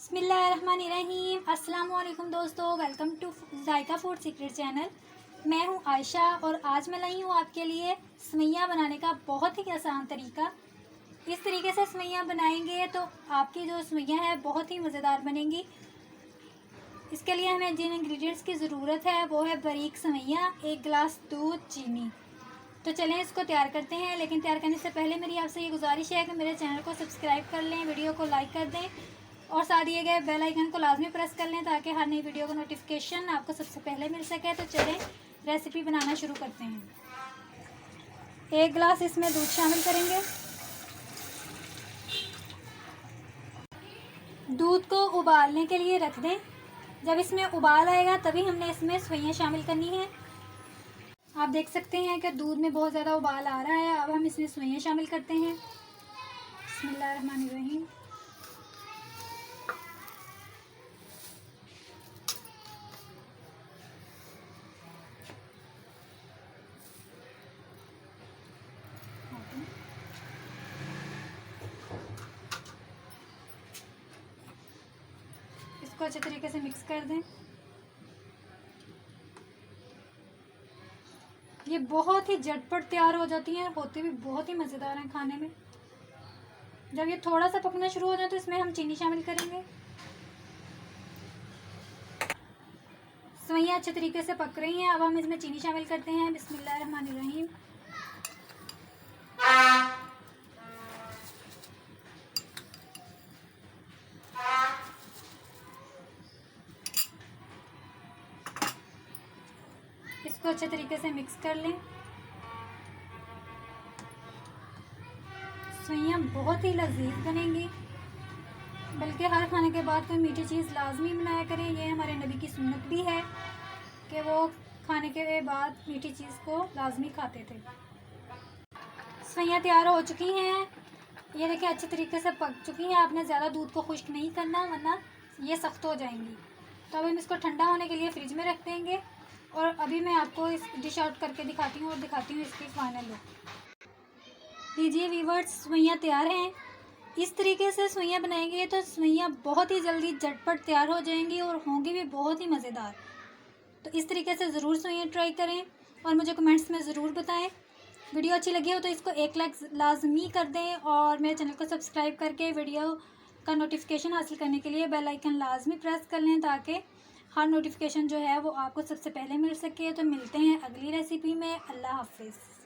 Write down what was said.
बिस्मिल्लाहिर्रहमानिर्रहीम। अस्सलाम वालेकुम दोस्तों, welcome to Zaika food secret channel. मैं हूं आयशा और आज मैं लाई हूं आपके लिए सेवइयां बनाने का बहुत ही आसान तरीका। इस तरीके से सेवइयां बनाएंगे तो आपकी जो सेवइयां हैं बहुत ही मज़ेदार बनेंगी। इसके लिए हमें जिन इंग्रेडिएंट्स की ज़रूरत है वो है बारीक सेवइयां, 1 गिलास दूध, चीनी। तो चलें इसको तैयार करते हैं। लेकिन तैयार करने से पहले मेरी आपसे ये गुजारिश है कि मेरे चैनल को सब्सक्राइब कर लें, वीडियो को लाइक कर दें और साथ दिए गए बेल आइकन को लाजमी प्रेस कर लें ताकि हर नई वीडियो का नोटिफिकेशन आपको सबसे पहले मिल सके। तो चलें रेसिपी बनाना शुरू करते हैं। 1 गिलास इसमें दूध शामिल करेंगे। दूध को उबालने के लिए रख दें। जब इसमें उबाल आएगा तभी हमने इसमें सेवइयां शामिल करनी है। आप देख सकते हैं कि दूध में बहुत ज़्यादा उबाल आ रहा है। अब हम इसमें सेवइयां शामिल करते हैं। बिस्मिल्लाहिर्रहमानिर्रहीम। इसको अच्छे तरीके से मिक्स कर दें। ये बहुत ही झटपट तैयार हो जाती हैं, होती भी बहुत ही मज़ेदार हैं खाने में। जब ये थोड़ा सा पकना शुरू हो जाए तो इसमें हम चीनी शामिल करेंगे। सेवइयां अच्छे तरीके से पक रही हैं। अब हम इसमें चीनी शामिल करते हैं। बिस्मिल्लाहिर्रहमानिर्रहीम। इसको अच्छे तरीके से मिक्स कर लें। सेवइयां बहुत ही लजीज बनेंगी, बल्कि हर खाने के बाद कोई मीठी चीज़ लाजमी बनाया करें। ये हमारे नबी की सुन्नत भी है कि वो खाने के बाद मीठी चीज़ को लाजमी खाते थे। सेवइयां तैयार हो चुकी हैं। ये देखिए अच्छे तरीके से पक चुकी हैं। आपने ज़्यादा दूध को खुश्क नहीं करना वरना ये सख्त हो जाएंगी। तो अब हम इसको ठंडा होने के लिए फ्रिज में रख देंगे और अभी मैं आपको इस डिश आउट करके दिखाती हूँ और दिखाती हूँ इसकी फाइनल लुक। लीजिए व्यूअर्स, सेवइयां तैयार हैं। इस तरीके से सेवइयां बनाएंगे तो सेवइयां बहुत ही जल्दी झटपट तैयार हो जाएंगी और होंगी भी बहुत ही मज़ेदार। तो इस तरीके से ज़रूर सेवइयां ट्राई करें और मुझे कमेंट्स में ज़रूर बताएं। वीडियो अच्छी लगी हो तो इसको 1 लाइक लाजमी कर दें और मेरे चैनल को सब्सक्राइब करके वीडियो का नोटिफिकेशन हासिल करने के लिए बेल आइकन लाजमी प्रेस कर लें ताकि हर नोटिफिकेशन जो है वो आपको सबसे पहले मिल सके। तो मिलते हैं अगली रेसिपी में। अल्लाह हाफिज़।